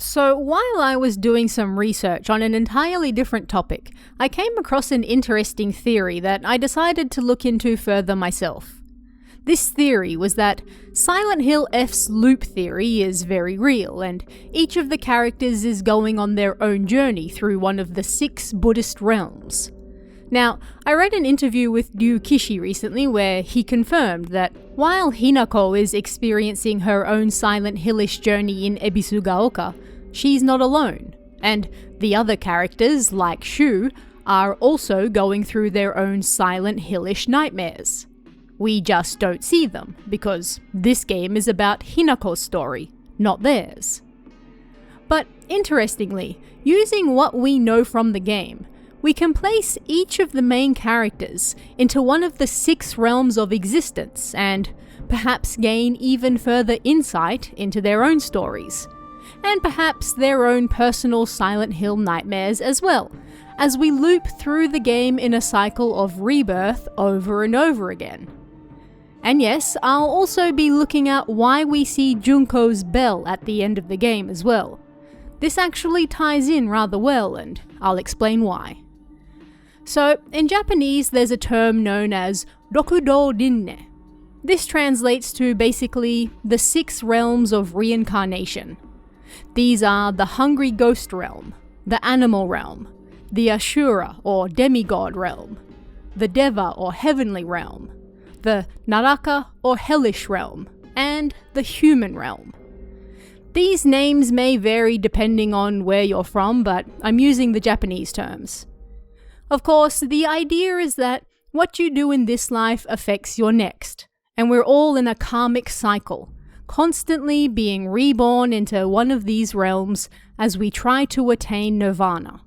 So while I was doing some research on an entirely different topic, I came across an interesting theory that I decided to look into further myself. This theory was that Silent Hill F's loop theory is very real, and each of the characters is going on their own journey through one of the 6 Buddhist realms. Now, I read an interview with Ryu Kishi recently where he confirmed that while Hinako is experiencing her own Silent Hillish journey in Ebisugaoka, she's not alone, and the other characters, like Shu, are also going through their own Silent Hillish nightmares. We just don't see them, because this game is about Hinako's story, not theirs. But interestingly, using what we know from the game, we can place each of the main characters into one of the 6 realms of existence and perhaps gain even further insight into their own stories, and perhaps their own personal Silent Hill nightmares as well, as we loop through the game in a cycle of rebirth over and over again. And yes, I'll also be looking at why we see Junko's bell at the end of the game as well. This actually ties in rather well, and I'll explain why. So, in Japanese there's a term known as Rokudo Rinne. This translates to basically the 6 realms of reincarnation. These are the Hungry Ghost realm, the Animal realm, the Ashura or Demigod realm, the Deva or Heavenly realm, the Naraka or Hellish realm, and the Human realm. These names may vary depending on where you're from, but I'm using the Japanese terms. Of course, the idea is that what you do in this life affects your next, and we're all in a karmic cycle, constantly being reborn into one of these realms as we try to attain nirvana.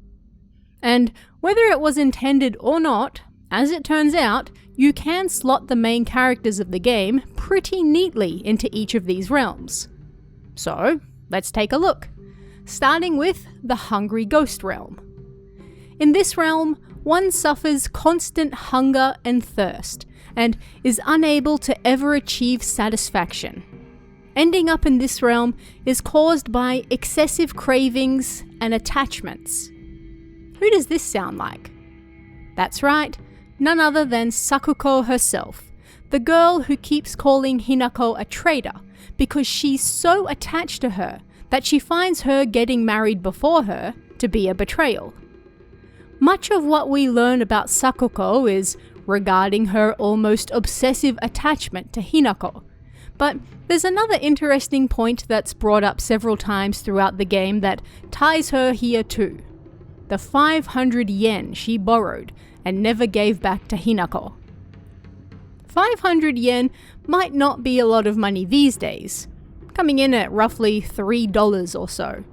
And whether it was intended or not, as it turns out, you can slot the main characters of the game pretty neatly into each of these realms. So, let's take a look, starting with the Hungry Ghost realm. In this realm, one suffers constant hunger and thirst, and is unable to ever achieve satisfaction. Ending up in this realm is caused by excessive cravings and attachments. Who does this sound like? That's right, none other than Sakuko herself, the girl who keeps calling Hinako a traitor because she's so attached to her that she finds her getting married before her to be a betrayal. Much of what we learn about Sakuko is regarding her almost obsessive attachment to Hinako. But there's another interesting point that's brought up several times throughout the game that ties her here too. The 500 yen she borrowed and never gave back to Hinako. 500 yen might not be a lot of money these days, coming in at roughly $3 or so.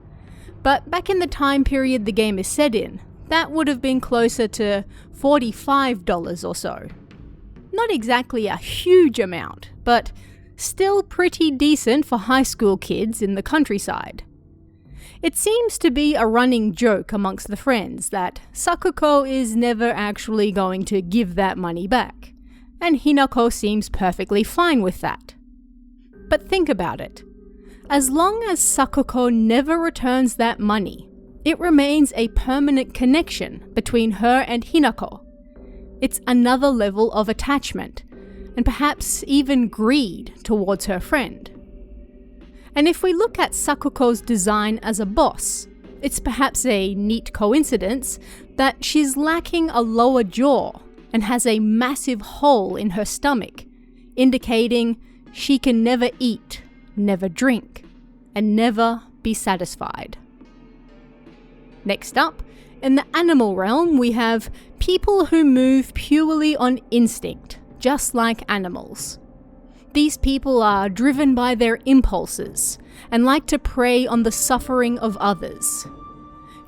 But back in the time period the game is set in, that would have been closer to $45 or so. Not exactly a huge amount, but still pretty decent for high school kids in the countryside. It seems to be a running joke amongst the friends that Sakuko is never actually going to give that money back, and Hinako seems perfectly fine with that. But think about it. As long as Sakuko never returns that money, it remains a permanent connection between her and Hinako. It's another level of attachment, and perhaps even greed towards her friend. And if we look at Sakuko's design as a boss, it's perhaps a neat coincidence that she's lacking a lower jaw and has a massive hole in her stomach, indicating she can never eat, never drink, and never be satisfied. Next up, in the animal realm, we have people who move purely on instinct, just like animals. These people are driven by their impulses and like to prey on the suffering of others.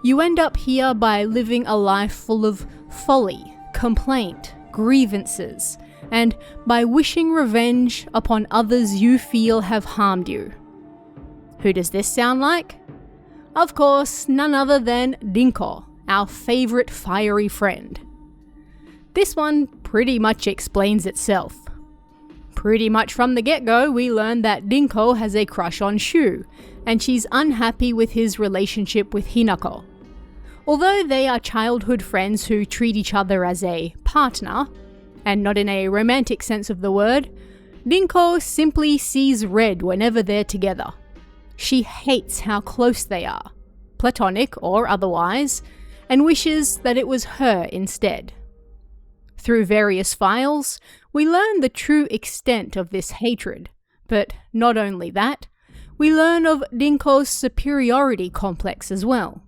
You end up here by living a life full of folly, complaint, grievances, and by wishing revenge upon others you feel have harmed you. Who does this sound like? Of course, none other than Junko, our favourite fiery friend. This one pretty much explains itself. Pretty much from the get-go, we learn that Junko has a crush on Shu, and she's unhappy with his relationship with Hinako. Although they are childhood friends who treat each other as a partner, and not in a romantic sense of the word, Junko simply sees red whenever they're together. She hates how close they are, platonic or otherwise, and wishes that it was her instead. Through various files, we learn the true extent of this hatred, but not only that, we learn of Junko's superiority complex as well.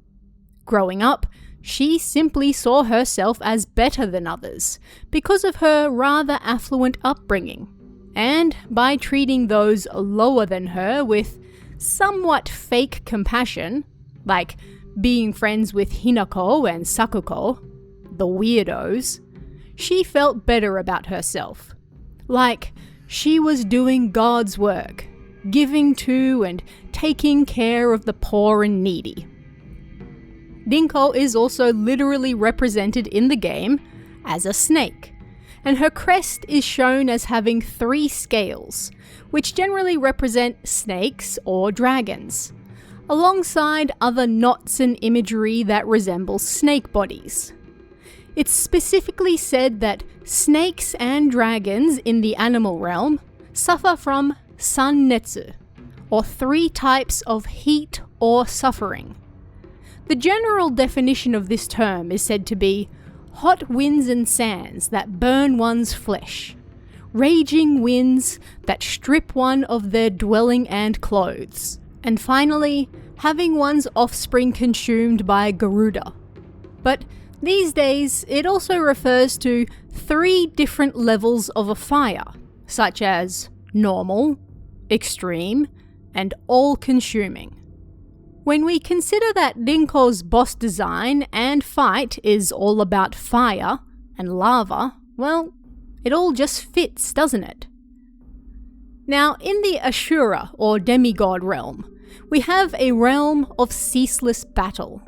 Growing up, she simply saw herself as better than others because of her rather affluent upbringing, and by treating those lower than her with somewhat fake compassion, like being friends with Hinako and Sakuko, the weirdos, she felt better about herself. Like she was doing God's work, giving to and taking care of the poor and needy. Junko is also literally represented in the game as a snake, and her crest is shown as having 3 scales, which generally represent snakes or dragons, alongside other knots and imagery that resembles snake bodies. It's specifically said that snakes and dragons in the animal realm suffer from san-netsu, or 3 types of heat or suffering. The general definition of this term is said to be hot winds and sands that burn one's flesh, raging winds that strip one of their dwelling and clothes, and finally, having one's offspring consumed by Garuda. But these days, it also refers to 3 different levels of a fire, such as normal, extreme, and all-consuming. When we consider that Junko's boss design and fight is all about fire and lava, well, it all just fits, doesn't it? Now, in the Ashura, or demigod realm, we have a realm of ceaseless battle.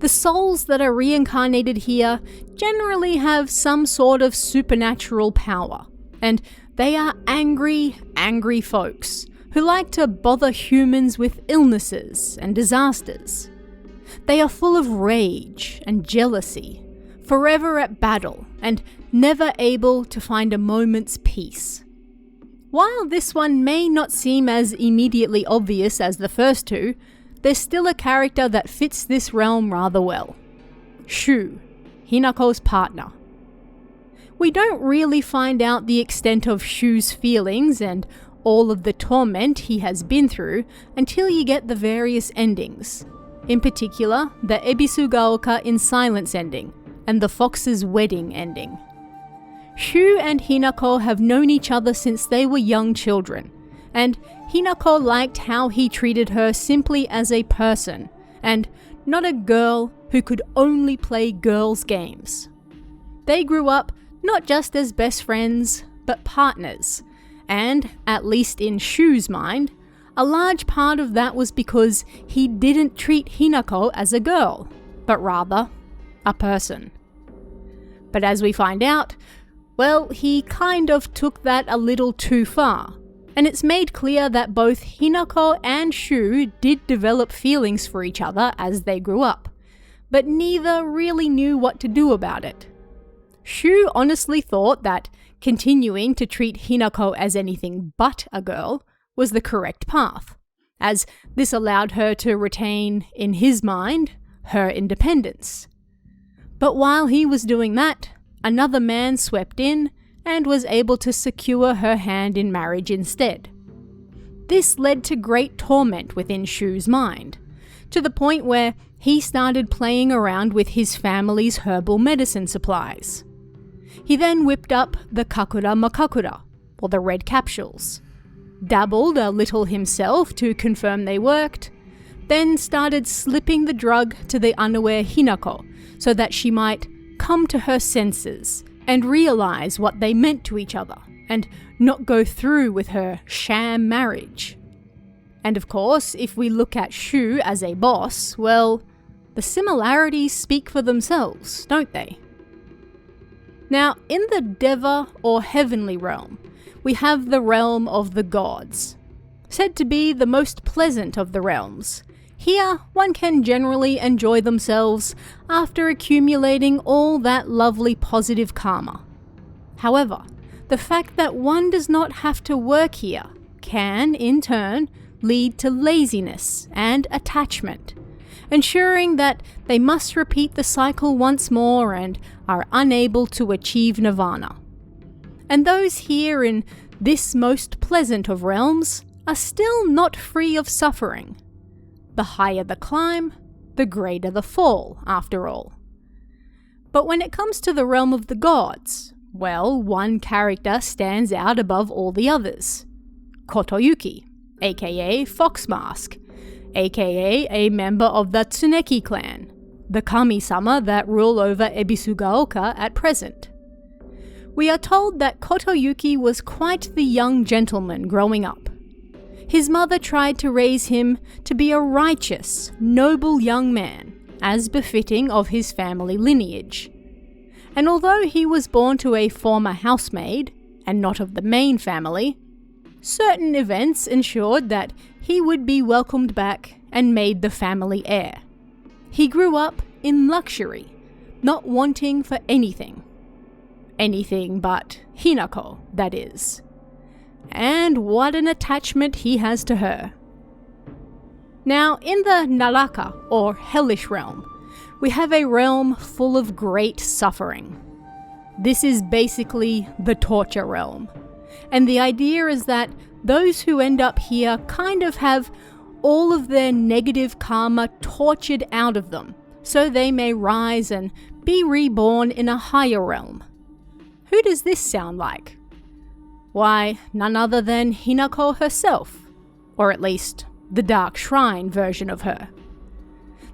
The souls that are reincarnated here generally have some sort of supernatural power, and they are angry folks who like to bother humans with illnesses and disasters. They are full of rage and jealousy, forever at battle, and never able to find a moment's peace. While this one may not seem as immediately obvious as the first 2, there's still a character that fits this realm rather well. Shu, Hinako's partner. We don't really find out the extent of Shu's feelings and all of the torment he has been through until you get the various endings. In particular, the Ebisugaoka in Silence ending, and the Fox's Wedding ending. Shu and Hinako have known each other since they were young children, and Hinako liked how he treated her simply as a person, and not a girl who could only play girls' games. They grew up not just as best friends, but partners, and, at least in Shu's mind, a large part of that was because he didn't treat Hinako as a girl, but rather a person. But as we find out, well, he kind of took that a little too far, and it's made clear that both Hinako and Shu did develop feelings for each other as they grew up, but neither really knew what to do about it. Shu honestly thought that continuing to treat Hinako as anything but a girl was the correct path, as this allowed her to retain, in his mind, her independence. But while he was doing that, another man swept in and was able to secure her hand in marriage instead. This led to great torment within Shu's mind, to the point where he started playing around with his family's herbal medicine supplies. He then whipped up the Kakura Makakura, or the red capsules, dabbled a little himself to confirm they worked, then started slipping the drug to the unaware Hinako so that she might come to her senses and realize what they meant to each other and not go through with her sham marriage. And of course, if we look at Shu as a boss, well, the similarities speak for themselves, don't they? Now, in the deva or heavenly realm, we have the realm of the gods. said to be the most pleasant of the realms. Here, one can generally enjoy themselves after accumulating all that lovely positive karma. However, the fact that one does not have to work here can, in turn, lead to laziness and attachment, ensuring that they must repeat the cycle once more and are unable to achieve nirvana. And those here in this most pleasant of realms are still not free of suffering. The higher the climb, the greater the fall, after all. But when it comes to the realm of the gods, well, one character stands out above all the others. Kotoyuki, aka Fox Mask, aka a member of the Tsuneki clan, the kami-sama that rule over Ebisugaoka at present. We are told that Kotoyuki was quite the young gentleman growing up. His mother tried to raise him to be a righteous, noble young man, as befitting of his family lineage. And although he was born to a former housemaid, and not of the main family, certain events ensured that he would be welcomed back and made the family heir. He grew up in luxury, not wanting for anything. Anything but Hinako, that is. And what an attachment he has to her. Now, in the Naraka, or hellish realm, we have a realm full of great suffering. This is basically the torture realm. And the idea is that those who end up here kind of have all of their negative karma tortured out of them, so they may rise and be reborn in a higher realm. Who does this sound like? Why, none other than Hinako herself, or at least the Dark Shrine version of her.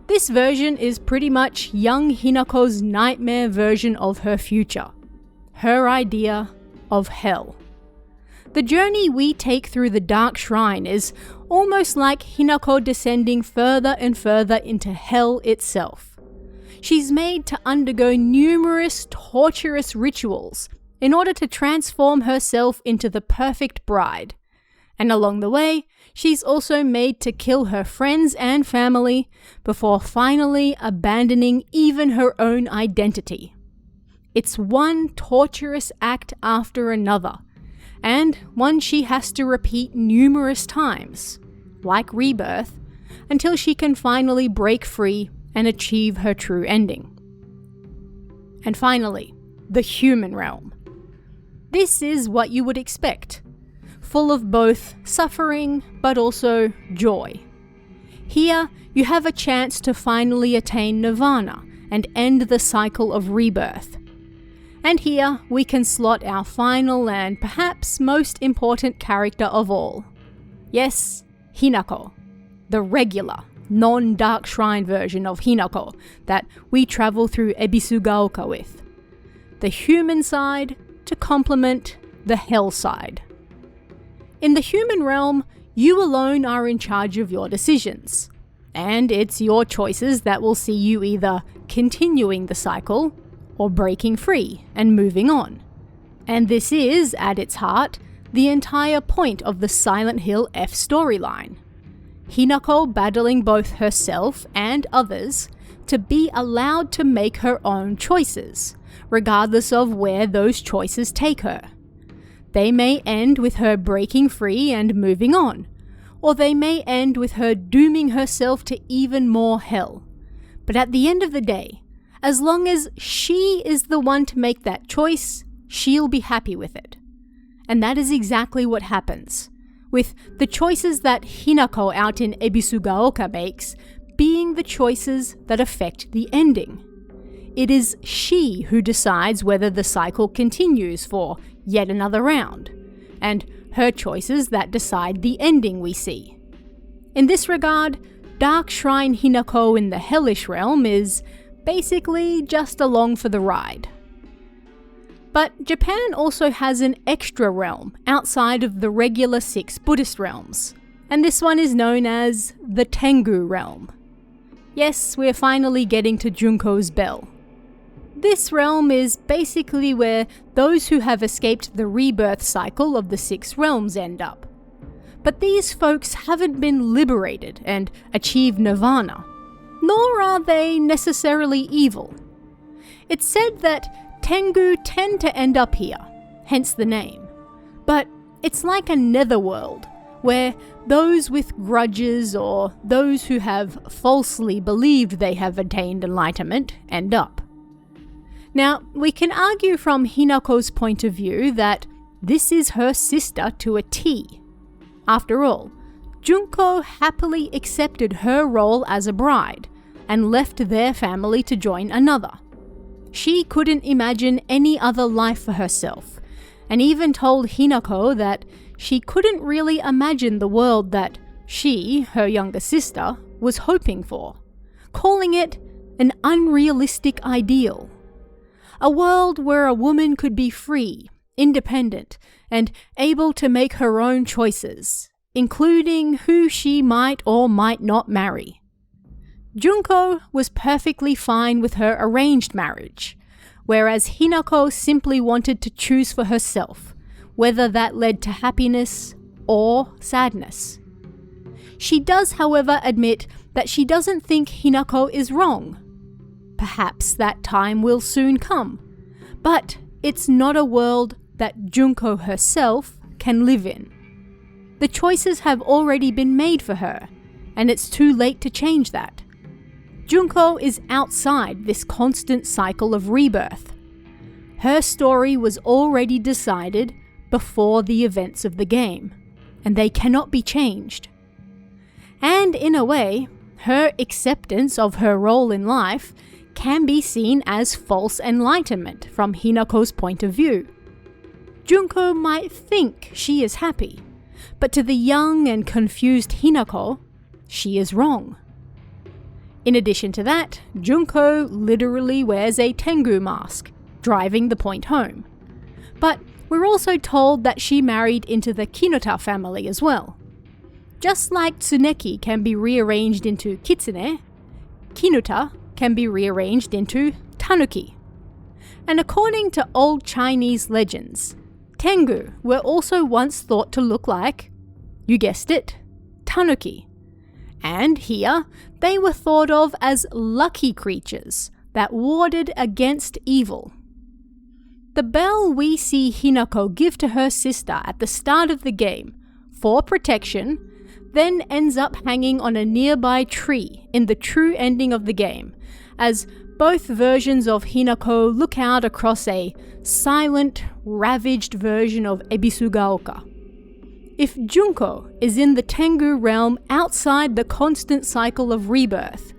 This version is pretty much young Hinako's nightmare version of her future, her idea of hell. The journey we take through the Dark Shrine is almost like Hinako descending further and further into hell itself. She's made to undergo numerous torturous rituals in order to transform herself into the perfect bride. And along the way, she's also made to kill her friends and family before finally abandoning even her own identity. It's one torturous act after another, and one she has to repeat numerous times, like rebirth, until she can finally break free and achieve her true ending. And finally, the human realm. This is what you would expect, full of both suffering but also joy. Here, you have a chance to finally attain nirvana and end the cycle of rebirth. And here, we can slot our final and perhaps most important character of all. Yes, Hinako, the regular, non-Dark Shrine version of Hinako that we travel through Ebisugaoka with. The human side to complement the hell side. In the human realm, you alone are in charge of your decisions, and it's your choices that will see you either continuing the cycle or breaking free and moving on. And this is, at its heart, the entire point of the Silent Hill F storyline. Hinako battling both herself and others to be allowed to make her own choices, regardless of where those choices take her. They may end with her breaking free and moving on, or they may end with her dooming herself to even more hell. But at the end of the day, as long as she is the one to make that choice, she'll be happy with it. And that is exactly what happens, with the choices that Hinako out in Ebisugaoka makes being the choices that affect the ending. It is she who decides whether the cycle continues for yet another round, and her choices that decide the ending we see. In this regard, Dark Shrine Hinako in the Hellish realm is basically just along for the ride. But Japan also has an extra realm outside of the regular 6 Buddhist realms, and this one is known as the Tengu realm. Yes, we're finally getting to Junko's bell. This realm is basically where those who have escaped the rebirth cycle of the 6 realms end up. But these folks haven't been liberated and achieved nirvana, nor are they necessarily evil. It's said that Tengu tend to end up here, hence the name. But it's like a netherworld, where those with grudges or those who have falsely believed they have attained enlightenment end up. Now, we can argue from Hinako's point of view that this is her sister to a T. After all, Junko happily accepted her role as a bride and left their family to join another. She couldn't imagine any other life for herself, and even told Hinako that she couldn't really imagine the world that she, her younger sister, was hoping for, calling it an unrealistic ideal. A world where a woman could be free, independent, and able to make her own choices, including who she might or might not marry. Junko was perfectly fine with her arranged marriage, whereas Hinako simply wanted to choose for herself, whether that led to happiness or sadness. She does, however, admit that she doesn't think Hinako is wrong. Perhaps that time will soon come, but it's not a world that Junko herself can live in. The choices have already been made for her, and it's too late to change that. Junko is outside this constant cycle of rebirth. Her story was already decided before the events of the game, and they cannot be changed. And in a way, her acceptance of her role in life can be seen as false enlightenment from Hinako's point of view. Junko might think she is happy, but to the young and confused Hinako, she is wrong. In addition to that, Junko literally wears a Tengu mask, driving the point home. But we're also told that she married into the Kinuta family as well. Just like Tsuneki can be rearranged into Kitsune, Kinuta can be rearranged into Tanuki. And according to old Chinese legends, Tengu were also once thought to look like, you guessed it, Tanuki. And here, they were thought of as lucky creatures that warded against evil. The bell we see Hinako give to her sister at the start of the game, for protection, then ends up hanging on a nearby tree in the true ending of the game, as both versions of Hinako look out across a silent, ravaged version of Ebisugaoka. If Junko is in the Tengu realm outside the constant cycle of rebirth,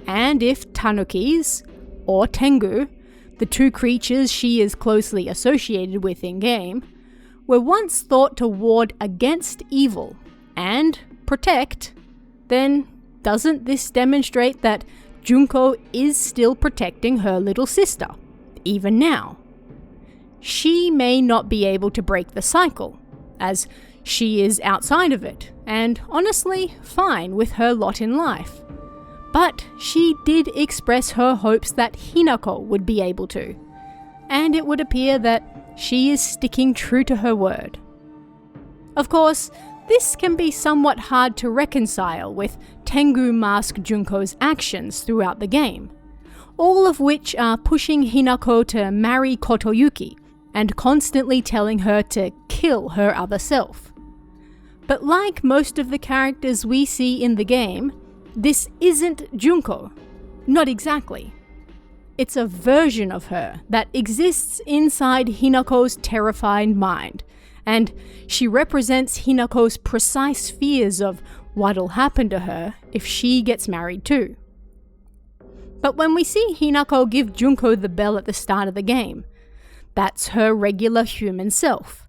and if Tanukis, or Tengu, the two creatures she is closely associated with in-game, were once thought to ward against evil and protect, then doesn't this demonstrate that Junko is still protecting her little sister, even now? She may not be able to break the cycle, as she is outside of it, and honestly fine with her lot in life. But she did express her hopes that Hinako would be able to, and it would appear that she is sticking true to her word. Of course, this can be somewhat hard to reconcile with Tengu Mask Junko's actions throughout the game, all of which are pushing Hinako to marry Kotoyuki and constantly telling her to kill her other self. But like most of the characters we see in the game, this isn't Junko. Not exactly. It's a version of her that exists inside Hinako's terrified mind, and she represents Hinako's precise fears of what'll happen to her if she gets married too. But when we see Hinako give Junko the bell at the start of the game, that's her regular human self.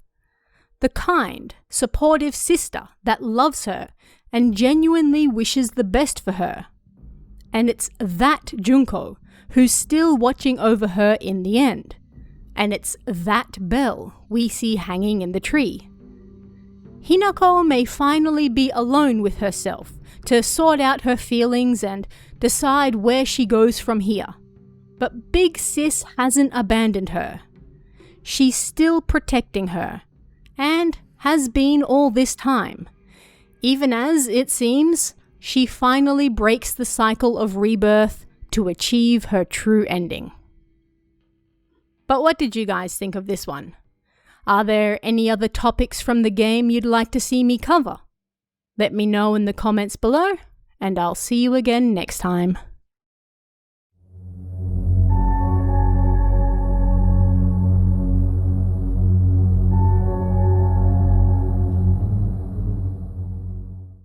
The kind, supportive sister that loves her and genuinely wishes the best for her. And it's that Junko who's still watching over her in the end. And it's that bell we see hanging in the tree. Hinako may finally be alone with herself to sort out her feelings and decide where she goes from here. But Big Sis hasn't abandoned her. She's still protecting her, and has been all this time, even as, it seems, she finally breaks the cycle of rebirth to achieve her true ending. But what did you guys think of this one? Are there any other topics from the game you'd like to see me cover? Let me know in the comments below, and I'll see you again next time.